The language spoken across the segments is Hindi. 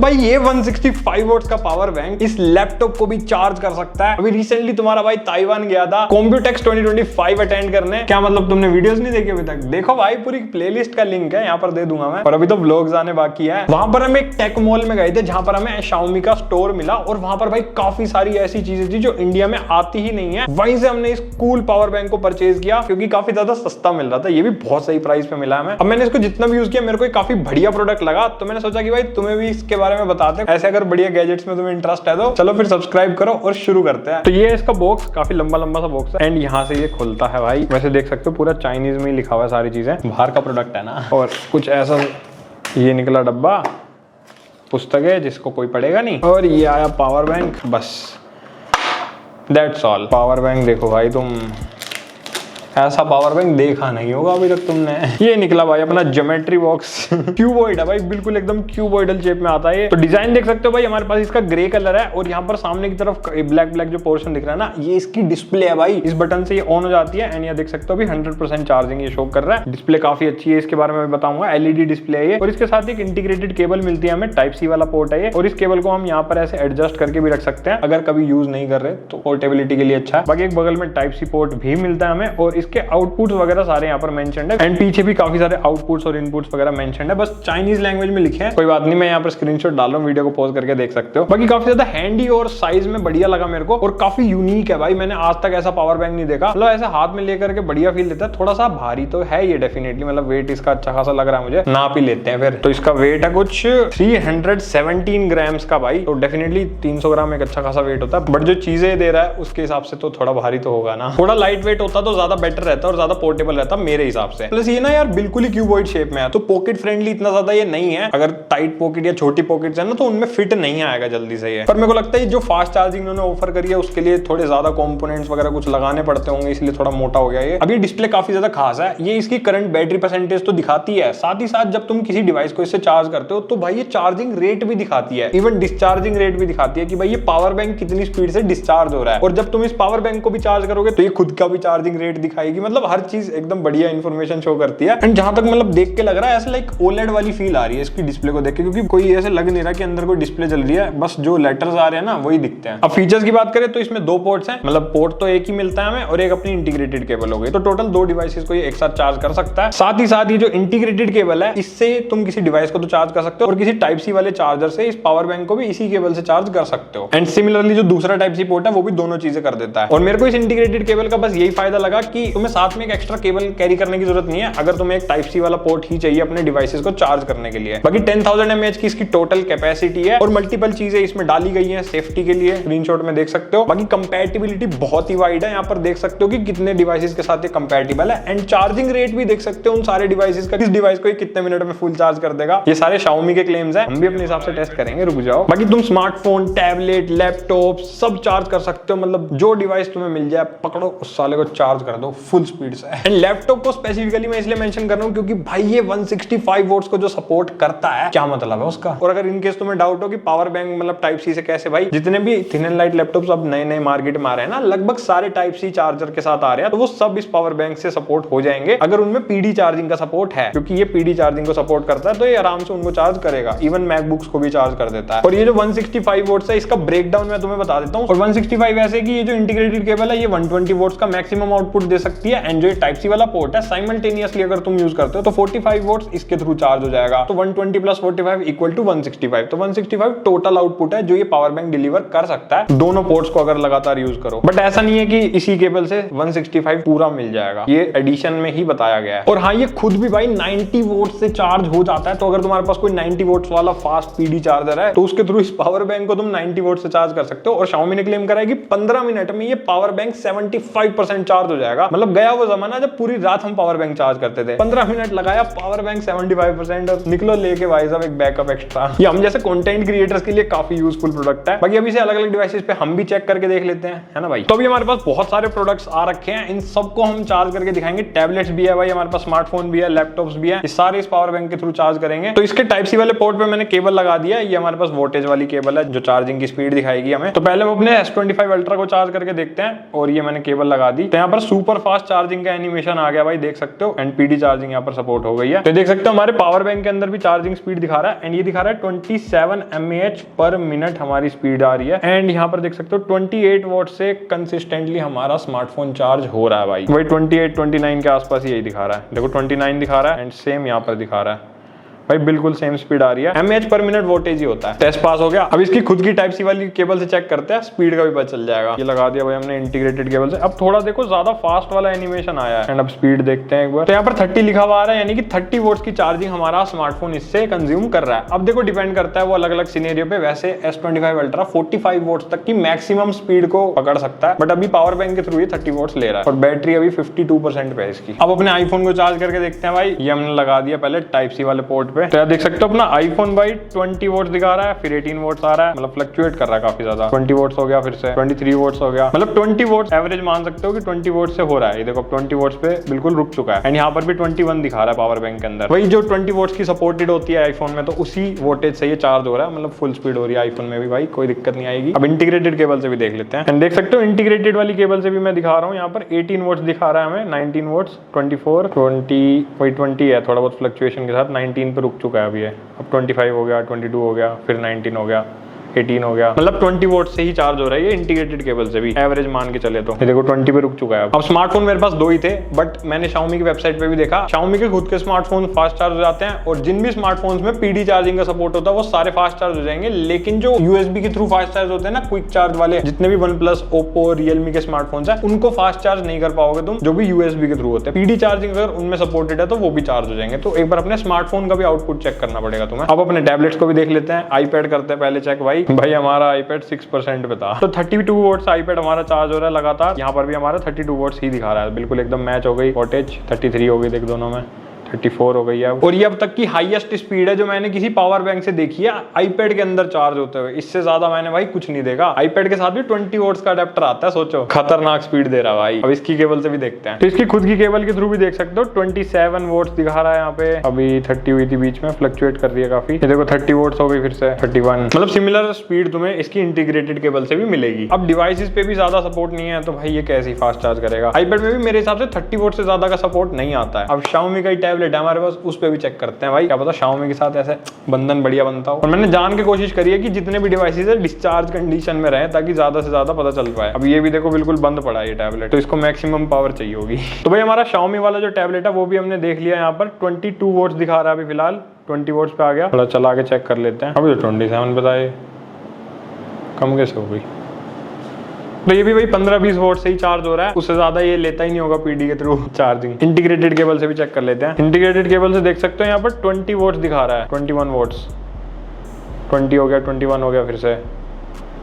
भाई ये 165 वोल्ट का पावर बैंक इस लैपटॉप को भी चार्ज कर सकता है। अभी रिसेंटली तुम्हारा भाई ताइवान गया था कॉम्प्यूटेक्स 2025 अटेंड करने। क्या मतलब तुमने वीडियोस नहीं देखे अभी तक? देखो भाई पूरी प्लेलिस्ट का लिंक है यहाँ पर दे दूंगा मैं। और अभी तो व्लॉग्स आने बाकी है। वहां पर हम एक टेक मॉल में गए थे जहां पर हमें Xiaomi का स्टोर मिला और वहां पर भाई काफी सारी ऐसी चीजें थी जो इंडिया में आती ही नहीं है। वहीं से हमने इस कूल पावर बैंक को परचेज किया क्योंकि काफी ज्यादा सस्ता मिल रहा था। ये भी बहुत सही प्राइस पे मिला हमें। अब मैंने इसको जितना भी यूज किया मेरे को काफी बढ़िया प्रोडक्ट लगा, तो मैंने सोचा कि भाई तुम्हें भी इसके बारे में बताते हैं। ऐसे अगर बढ़िया गैजेट्स में तुम्हें इंटरेस्ट है तो चलो फिर सब्सक्राइब करो और शुरू करते हैं। तो ये इसका बॉक्स काफी लंबा लंबा सा बॉक्स है एंड यहाँ से ये खुलता है भाई। वैसे देख सकते हो पूरा चाइनीज में ही लिखा हुआ है सारी चीजें, बाहर का प्रोडक्ट है ना। और कुछ ऐसा ये निकला डब्बा, पुस्तक है जिसको कोई पढ़ेगा नहीं, और ये आया पावर बैंक। बस दैट्स ऑल। पावर बैंक देखो भाई, तुम ऐसा पावर बैंक देखा नहीं होगा अभी तक तुमने। ये निकला भाई अपना ज्योमेट्री बॉक्स क्यूबॉइड है भाई, बिल्कुल एकदम क्यूबॉइडल शेप में आता है। तो डिजाइन देख सकते हो भाई, हमारे पास इसका ग्रे कलर है और यहाँ पर सामने की तरफ ब्लैक ब्लैक जो पोर्शन दिख रहा है ना, ये इसकी डिस्प्ले है भाई। इस बटन से ये ऑन हो जाती है एंड ये देख सकते हो अभी 100% चार्जिंग ये शो कर रहा है। डिस्प्ले काफी अच्छी है, इसके बारे में मैं बताऊंगा। एलईडी डिस्प्ले है ये और इसके साथ एक इंटीग्रेटेड केबल मिलती है हमें, टाइप सी वाला पोर्ट है ये। और इस केबल को हम यहाँ पर ऐसे एडजस्ट करके भी रख सकते हैं अगर कभी यूज नहीं कर रहे तो पोर्टेबिलिटी के लिए अच्छा है। बाकी एक बगल में टाइप सी पोर्ट भी मिलता है हमें और इसके आउटपुट वगैरह सारे यहाँ पर मेंशन्ड है एंड पीछे भी काफी सारे आउटपुट्स और इनपुट्स वगैरह मेंशन्ड है, बस चाइनीज लैंग्वेज में लिखे हैं। कोई बात नहीं, मैं यहाँ पर स्क्रीनशॉट डाल रहा हूँ, वीडियो को पॉज करके देख सकते हो। बाकी काफी ज्यादा हैंडी और साइज में बढ़िया लगा मेरे को और काफी यूनिक है भाई। मैंने आज तक ऐसा पावर बैंक नहीं देखा, मतलब ऐसे हाथ में लेकर के बढ़िया फील देता है। थोड़ा सा भारी तो है ये डेफिनेटली, मतलब वेट इसका अच्छा खासा लग रहा है मुझे। नाप ही लेते हैं फिर। तो इसका वेट है कुछ 317 ग्राम्स का भाई, तो डेफिनेटली 300 ग्राम एक अच्छा खासा वेट होता है। बट जो चीजें दे रहा है उसके हिसाब से तो थोड़ा भारी तो होगा ना। थोड़ा लाइट वेट होता तो ज्यादा बेटर रहता और ज्यादा पोर्टेबल रहता मेरे हिसाब से। प्लस ये ना यार बिल्कुल ही क्यूबॉइड शेप में है, तो पॉकेट फ्रेंडली इतना ज्यादा ये नहीं है। अगर टाइट पॉकेट या छोटी पॉकेट्स है ना तो उनमें फिट नहीं आएगा जल्दी से ये। पर मेरे को लगता है जो फास्ट चार्जिंग उन्होंने ऑफर करी है उसके लिए थोड़े ज्यादा कंपोनेंट्स वगैरह कुछ लगाने पड़ते होंगे, इसलिए थोड़ा मोटा हो गया ये। अब ये डिस्प्ले काफी ज्यादा खास है, ये इसकी करंट बैटरी परसेंटेज तो दिखाती है, साथ ही साथ जब तुम किसी डिवाइस को इससे चार्ज करते हो तो भाई ये चार्जिंग रेट भी दिखाती है, इवन डिस्चार्जिंग रेट भी दिखाती है कि भाई ये पावर बैंक कितनी स्पीड से डिस्चार्ज हो रहा है। और जब तुम इस पावर बैंक को भी चार्ज करोगे तो ये खुद का भी चार्जिंग रेट दिखाएगी। मतलब हर चीज एकदम बढ़िया इन्फॉर्मेशन शो करती है। एंड जहां तक मतलब देख के लग रहा है ऐसे लाइक ओलेड वाली फील आ रही है इसकी डिस्प्ले को देख के, क्योंकि कोई ऐसे लग नहीं रहा कि अंदर कोई डिस्प्ले चल रही है, बस जो लेटर्स आ रहे हैं ना वही दिखते हैं। अब फीचर्स की बात करें तो इसमें दो पोर्ट्स हैं, मतलब पोर्ट तो एक ही मिलता है हमें और एक अपनी इंटीग्रेटेड केबल हो गई, तो टोटल दो डिवाइसेस को ये एक साथ चार्ज कर सकता है। साथ ही साथ ये जो इंटीग्रेटेड केबल है इससे तुम किसी डिवाइस को तो चार्ज कर सकते हो और किसी टाइप सी वाले चार्जर से इस पावर बैंक को भी इसी केबल से चार्ज कर सकते हो। एंड सिमिलरली जो दूसरा टाइप सी पोर्ट है वो भी दोनों चीजें कर देता है। और मेरे को इस इंटीग्रेटेड केबल का बस यही फायदा लगा कि तुम्हें साथ में एक एक्स्ट्रा केबल कैरी करने की जरूरत नहीं है अगर तुम्हें एक टाइप सी वाला पोर्ट ही चाहिए अपने डिवाइसेस को चार्ज करने के लिए। बाकी 10,000 mAh की इसकी टोटल कैपेसिटी है और मल्टीपल चीजें इसमें डाली गई हैं सेफ्टी के लिए, स्क्रीनशॉट में देख सकते हो। बाकी कंपैटिबिलिटी बहुत ही वाइड है, यहाँ पर देख सकते हो कि कितने डिवाइसेस के साथ ये कंपैटिबल है। एंड चार्जिंग रेट भी देख सकते हो उन सारे डिवाइसेस का, किस डिवाइस को कितने मिनट में फुल चार्ज कर देगा। ये सारे Xiaomi के क्लेम्स हैं, हम भी अपने हिसाब से टेस्ट करेंगे, रुक जाओ। बाकी तुम स्मार्टफोन, टैबलेट, लैपटॉप सब चार्ज कर सकते हो, मतलब जो डिवाइस तुम्हें मिल जाए पकड़ो उस साले को चार्ज कर दो फुल स्पीड से। एंड लैपटॉप को स्पेसिफिकली मैं इसलिए मेंशन कर रहा हूँ क्योंकि भाई ये 165 वोल्ट्स को जो सपोर्ट करता है, क्या मतलब है उसका। और अगर इनकेस तुम्हें डाउट हो कि पावर बैंक मतलब टाइप सी से कैसे, भाई जितने भी थिन एंड लाइट लैपटॉप्स अब नए नए मार्केट में आ रहे हैं ना, लगभग सारे टाइप सी चार्जर के साथ आ रहे हैं, तो वो सब इस पावर बैंक से सपोर्ट हो जाएंगे अगर उनमें पीडी चार्जिंग का सपोर्ट है, क्योंकि ये पीडी चार्जिंग को सपोर्ट करता है तो ये आराम से उनको चार्ज करेगा। इवन मैकबुक्स को भी चार्ज कर देता है। और ये जो 165 वोल्ट्स है इसका ब्रेकडाउन मैं तुम्हें बता देता हूँ। और 165 ऐसे कि ये जो इंटीग्रेटेड केबल है ये 120 वोल्ट्स का मैक्सिमम आउटपुट दे सकती है एंड जो टाइप सी वाला पोर्ट है साइमल्टेनियसली अगर तुम यूज करते हो तो 45 वोल्ट्स इसके थ्रू चार्ज हो जाएगा। तो 120 प्लस 45 इक्वल टू 165, तो 165 टोटल आउटपुट है जो ये पावर बैंक डिलीवर कर सकता है दोनों पोर्ट्स को अगर लगातार यूज करो। बट ऐसा नहीं है कि इसी केबल से 165 पूरा मिल जाएगा, ये एडिशन में ही बताया गया है। और हाँ, ये खुद भी भाई 90 वोल्ट से चार्ज हो जाता है, तो अगर तुम्हारे पास कोई 90 वोल्ट वाला फास्ट पीडी चार्जर है तो उसके थ्रू इस पावर बैंक को तुम 90 वोल्ट से चार्ज कर सकते हो। और Xiaomi ने क्लेम करा है कि 15 मिनट में ये पावर बैंक 75% चार्ज हो जाएगा। मतलब गया वो जमाना जब पूरी रात हम पावर बैंक चार्ज करते थे, 15 मिनट लगाया पावर बैंक 75% और निकलो लेके भाई साहब एक बैकअप एक्स्ट्रा। ये हम जैसे कंटेंट क्रिएटर्स के लिए काफी यूजफुल प्रोडक्ट है। बाकी अभी से अलग अलग डिवाइसेस पे हम भी चेक करके देख लेते हैं, है ना भाई। तो अभी हमारे पास बहुत सारे प्रोडक्ट्स आ रखे हैं, इन सबको हम चार्ज करके दिखाएंगे। टैबलेट्स भी है भाई हमारे पास, स्मार्टफोन भी है, लैपटॉप्स भी है, ये सारे इस पावर बैंक के थ्रू चार्ज करेंगे। तो इसके टाइप सी वाले पोर्ट पे मैंने केबल लगा दिया है, ये हमारे पास वोल्टेज वाली केबल है जो चार्जिंग की स्पीड दिखाएगी हमें। तो पहले हम अपने S25 अल्ट्रा को चार्ज करके देखते हैं और ये मैंने केबल लगा दी। तो यहाँ पर सुपर फास्ट चार्जिंग का एनिमेशन आ गया भाई, देख सकते हो। एंड पीडी चार्जिंग यहाँ पर सपोर्ट हो गई है। तो देख सकते हो हमारे पावर बैंक के अंदर भी चार्जिंग स्पीड दिखा रहा है, एंड ये दिखा रहा है 27 mAh पर मिनट हमारी स्पीड आ रही है। एंड यहाँ पर देख सकते हो 28 वॉट से कंसिस्टेंटली हमारा स्मार्टफोन चार्ज हो रहा है भाई। वही 28-29 के आसपास यही दिखा रहा है। देखो 29 दिखा रहा है एंड सेम यहाँ पर दिखा रहा है भाई, बिल्कुल सेम स्पीड आ रही है। mAh पर मिनट वोल्टेज ही होता है। टेस्ट पास हो गया। अब इसकी खुद की टाइप सी वाली केबल से चेक करते हैं, स्पीड का भी पता चल जाएगा। ये लगा दिया भाई हमने इंटीग्रेटेड केबल से। अब थोड़ा देखो ज्यादा फास्ट वाला एनिमेशन आया है। एंड अब स्पीड देखते हैं एक बार। तो यहाँ पर 30 लिखा हुआ आ रहा है, यानी कि 30 वोल्ट की चार्जिंग हमारा स्मार्टफोन इससे कंज्यूम कर रहा है। अब देखो डिपेंड करता है वो अलग अलग सिनेरियो पे। वैसे S25 अल्ट्रा 45 वोल्ट तक की मैक्सिमम स्पीड को पकड़ सकता है, बट अभी पावर बैंक के थ्रू ये 30 वोल्ट ले रहा है और बैटरी अभी 52% पे है इसकी। अब अपने आईफोन को चार्ज करके देखते हैं भाई। ये हमने लगा दिया पहले टाइप सी वाले पोर्ट पे। तो देख सकते हो अपना आईफोन भाई 20 वोल्ट दिखा रहा है, फिर 18 वोल्ट आ रहा है, मतलब फ्लक्चुएट कर रहा है काफी ज्यादा। 20 वोल्ट हो गया, फिर से 23 वोल्ट हो गया, मतलब 20 वोल्ट एवरेज मान सकते हो कि 20 वोल्ट से हो रहा है। ये देखो अब 20 वोल्ट पे बिल्कुल रुक चुका है। एंड यहाँ पर भी 21 दिखा रहा है पावर बैंक के अंदर। वही जो 20 वोल्ट की सपोर्टेड होती है आईफोन में, तो उसी वोल्टेज से ये चार्ज हो रहा है, मतलब फुल स्पीड हो रही है आईफोन में भी भाई, कोई दिक्कत नहीं आएगी। अब इंटीग्रेटेड केबल से भी देख लेते हैं। एंड देख सकते हो इंटीग्रेटेड वाली केबल से भी मैं दिखा रहा हूँ, यहाँ पर 18 वोल्ट दिखा रहा है हमें, 19 वोल्ट, 24, 20, वही 20 है, थोड़ा बहुत फ्लक्चुएशन के साथ 19 पे रुक चुका है अभी। अब 25 हो गया, 22 हो गया, फिर 19 हो गया, 18 हो गया, मतलब 20 वोल्ट से ही चार्ज हो रहा है ये इंटीग्रेटेड केबल से भी, एवरेज मान के चले तो। ये देखो 20 पे रुक चुका है। अब स्मार्टफोन मेरे पास 2 ही थे, बट मैंने Xiaomi की वेबसाइट पे भी देखा, Xiaomi के खुद के स्मार्टफोन फास्ट चार्ज हो जाते हैं, और जिन भी स्मार्टफोन्स में पीडी चार्जिंग का सपोर्ट होता है वो सारे फास्ट चार्ज हो जाएंगे। लेकिन जो USB के थ्रू फास्ट चार्ज होते हैं ना, क्विक चार्ज वाले, जितने भी OnePlus, Oppo, Realme के स्मार्टफोन्स हैं, उनको फास्ट चार्ज नहीं कर पाओगे तुम, जो भी USB के थ्रू होते हैं। पीडी चार्जिंग अगर उनमें सपोर्टेड है तो वो भी चार्ज हो जाएंगे। तो एक बार अपने स्मार्टफोन का भी आउटपुट चेक करना पड़ेगा तुम्हें। अब अपने टैबलेट्स को भी देख लेते हैं। iPad करते हैं पहले चेक भाई हमारा iPad 6% पे था, तो 32 वोट्स iPad हमारा चार्ज हो रहा है लगातार। यहाँ पर भी हमारा 32 वोट्स ही दिखा रहा है, बिल्कुल एकदम मैच हो गई वोल्टेज। 33 हो गई देख दोनों में, 34 हो गई है। और ये अब तक की हाईएस्ट स्पीड है जो मैंने किसी पावर बैंक से देखी है iPad के अंदर चार्ज होते हुए। इससे ज्यादा मैंने भाई कुछ नहीं देखा। iPad के साथ भी 20 वोट्स का अडेप्टर आता है, सोचो खतरनाक स्पीड दे रहा है भाई। अब इसकी केबल से भी देखते हैं। तो इसकी खुद की केबल के थ्रू भी देख सकते हो 27 वोट्स दिखा रहा है यहाँ पे। अभी 30 हुई थी बीच में, फ्लक्चुएट कर रही है काफी। ये देखो 30 वोट्स हो गई, फिर से 31, मतलब सिमिलर स्पीड तुम्हें इसकी इंटीग्रेटेड केबल से भी मिलेगी। अब डिवाइसेस पे भी ज्यादा सपोर्ट नहीं है, तो भाई ये कैसे फास्ट चार्ज करेगा। iPad में भी मेरे हिसाब से 30 वोट से ज्यादा का सपोर्ट नहीं आता है। अब Xiaomi का ही टैबलेट है हमारे पास, उस पे भी चेक करते हैं भाई, क्या पता Xiaomi के साथ ऐसे बंधन बढ़िया बनता हो। और मैंने जान के कोशिश करी है कि जितने भी डिवाइसेस है डिस्चार्ज कंडीशन में रहे, ताकि ज्यादा से ज्यादा पता चल पाए। अब ये भी देखो बिल्कुल बंद पड़ा है ये टैबलेट, तो इसको मैक्सिमम पावर चाहिए होगी। तो भाई हमारा Xiaomi वाला जो टैबलेट है वो भी हमने देख लिया। यहाँ पर 22 वोट्स दिखा रहा है अभी फिलहाल, 20 वोट्स पे आ गया। थोड़ा चला के चेक कर लेते हैं। अभी तो 27 बताए, कम कैसे हो गई। तो ये भी भाई 15-20 वोल्ट से ही चार्ज हो रहा है, उससे ज्यादा ये लेता ही नहीं होगा पीडी के थ्रू चार्जिंग। इंटीग्रेटेड केबल से भी चेक कर लेते हैं। इंटीग्रेटेड केबल से देख सकते हो यहाँ पर 20 वोल्ट दिखा रहा है, 21 वोल्ट्स, 20 हो गया, 21 हो गया, फिर से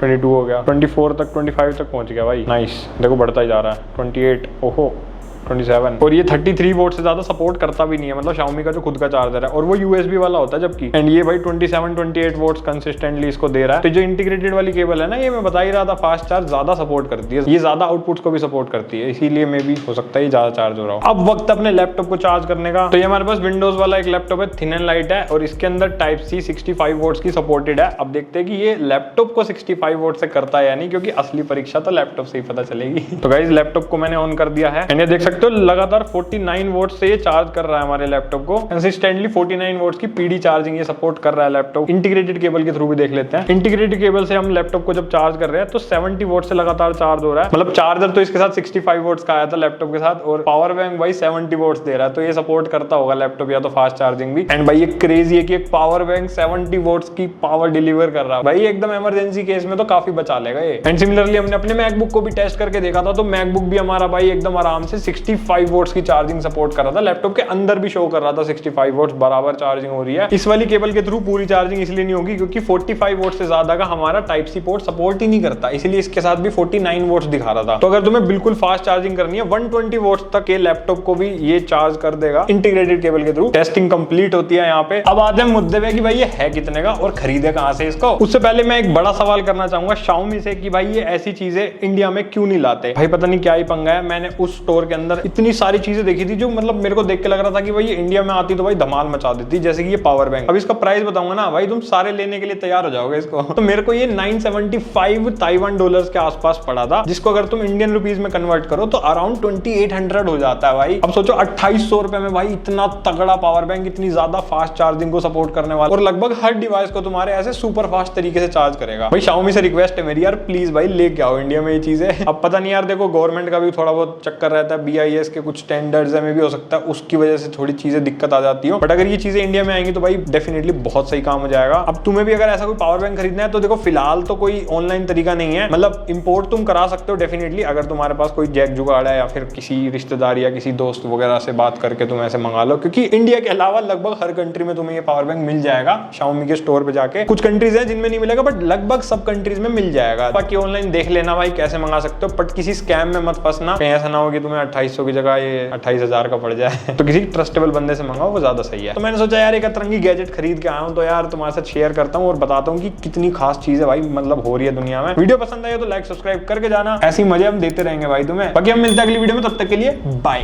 22 हो गया, 24 तक, 25 तक पहुंच गया भाई। नाइस, देखो बढ़ता ही जा रहा है। 28, ओहो 27, और ये 33 वोल्ट से ज्यादा सपोर्ट करता भी नहीं है, मतलब Xiaomi का जो खुद का चार्जर है, और वो USB वाला होता है जबकि। एंड ये भाई 27-28 वोल्ट्स कंसिस्टेंटली इसको दे रहा है। तो जो इंटीग्रेटेड वाली केबल है ना, ये मैं बता ही रहा था फास्ट चार्ज ज्यादा सपोर्ट करती है, ये ज्यादा आउटपुट्स को भी सपोर्ट करती है, इसीलिए मे भी हो सकता है ज्यादा चार्ज हो रहा हो। अब वक्त अपने लैपटॉप को चार्ज करने का। तो ये हमारे पास विंडोज वाला एक लैपटॉप है, थिन एंड लाइट है, और इसके अंदर Type-C 65 वोल्ट्स की सपोर्टेड है। अब देखते हैं कि ये लैपटॉप को 65 वोल्ट से करता है या नहीं, क्योंकि असली परीक्षा तो लैपटॉप से ही पता चलेगी। तो गाइस लैपटॉप को मैंने ऑन कर दिया है, एंड ये देख सकते हो लगातार 49 वोल्ट से ये चार्ज कर रहा है हमारे लैपटॉप को कंसिस्टेंटली। 49 वोल्ट्स की पीडी चार्जिंग ये सपोर्ट कर रहा है लैपटॉप। इंटीग्रेटेड केबल के थ्रू भी देख लेते हैं। इंटीग्रेटेड केबल से हम लैपटॉप को जब चार्ज कर रहे हैं तो 70 वोल्ट से लगातार चार्ज हो रहा है, मतलब चार्जर तो इसके साथ 65 वोल्ट्स का आया था लैपटॉप के साथ, और पावर बैंक भाई 70 वोल्ट्स दे रहा है, तो ये सपोर्ट करता होगा लैपटॉप या तो फास्ट चार्जिंग भी। एंड भाई ये क्रेजी है कि एक पावर बैंक 70 वोल्ट्स की पावर डिलीवर कर रहा है भाई, एकदम इमरजेंसी केस में तो काफी बचा लेगा ये। एंड सिमिलरली हमने अपने मैकबुक को भी टेस्ट करके देखा था, तो मैकबुक भी हमारा भाई एकदम आराम से 65 वोल्ट्स की चार्जिंग सपोर्ट कर रहा था। लैपटॉप के अंदर भी शो कर रहा था 65 वोल्ट्स बराबर चार्जिंग हो रही है। इस वाली केबल के थ्रू पूरी चार्जिंग इसलिए नहीं होगी क्योंकि 45 वोल्ट से ज्यादा का हमारा Type-C पोर्ट सपोर्ट ही नहीं करता, इसलिए इसके साथ भी 49 वोल्ट्स दिखा रहा था। तो अगर तुम्हें बिल्कुल फास्ट चार्जिंग करनी है 120 वोल्ट्स तक के लैपटॉप को भी ये चार्ज कर देगा इंटीग्रेटेड केबल के थ्रू। टेस्टिंग कंप्लीट होती है यहाँ पे। अब आते हैं मुद्दे पे कि भाई ये है कितने का और खरीदे कहां से इसको। उससे पहले मैं एक बड़ा सवाल करना चाहूंगा Xiaomi से कि भाई ये ऐसी चीजें इंडिया में क्यों नहीं लाते। भाई पता नहीं क्या ही पंगा है, मैंने उस स्टोर के अंदर अंदर इतनी सारी चीजें देखी थी जो मतलब मेरे को देख के लग रहा था कि भाई ये इंडिया में आती तो भाई धमाल मचा देती, जैसे कि ये पावर बैंक। अब इसका प्राइस बताऊंगा ना भाई, तुम सारे लेने के लिए तैयार हो जाओगे इसको। तो मेरे को ये 975 ताइवान डॉलर्स के आसपास पड़ा था, जिसको अगर तुम इंडियन रुपीज में कन्वर्ट करो तो अराउंड 2800 हो जाता है भाई। अब सोचो 2800 रुपए में भाई इतना तगड़ा पावर बैंक, इतनी ज्यादा फास्ट चार्जिंग को सपोर्ट करने वाला, और लगभग हर डिवाइस को तुम्हारे ऐसे सुपर फास्ट तरीके से चार्ज करेगा। भाई Xiaomi से रिक्वेस्ट है मेरी यार, प्लीज भाई लेके आओ इंडिया में ये चीजें। अब पता नहीं यार, देखो गवर्नमेंट का भी थोड़ा बहुत चक्कर रहता है, BIS के कुछ स्टैंडर्ड्स में भी हो सकता है, उसकी वजह से थोड़ी चीजें दिक्कत आ जाती हो। बट अगर ये चीजें इंडिया में आएंगी तो भाई डेफिनेटली बहुत सही काम हो जाएगा। अब तुम्हें भी अगर ऐसा कोई पावर बैंक खरीदना है तो देखो फिलहाल तो कोई ऑनलाइन तरीका नहीं है, मतलब इंपोर्ट तुम करा सकते हो डेफिनेटली, अगर तुम्हारे पास कोई जैक जुगाड़ है या फिर किसी रिश्तेदार या किसी दोस्त वगैरह से बात करके तुम ऐसे मंगा लो, क्योंकि इंडिया के अलावा लगभग हर कंट्री में तुम्हें ये पावर बैंक मिल जाएगा Xiaomi के स्टोर पे जाके। कुछ कंट्रीज है जिनमें नहीं मिलेगा, बट लगभग सब कंट्रीज में मिल जाएगा। बाकी ऑनलाइन देख लेना भाई कैसे मंगा सकते हो, बट किसी स्कैम में मत फंसना, कहीं ऐसा ना हो कि तुम्हें 2800 की जगह ये 28,000 का पड़ जाए। तो किसी ट्रस्टेबल बंदे से मंगाओ, वो ज्यादा सही है। तो मैंने सोचा यार एक अतरंगी गैजेट खरीद के आया हूं, तो यार तुम्हारे साथ शेयर करता हूं और बताता हूं कि कितनी खास चीज है भाई मतलब हो रही है दुनिया में। वीडियो पसंद आई तो लाइक सब्सक्राइब करके जाना, ऐसी मजे हम देते रहेंगे भाई तुम्हें। बाकी हम मिलते हैं अगली वीडियो में, तब तक के लिए बाय।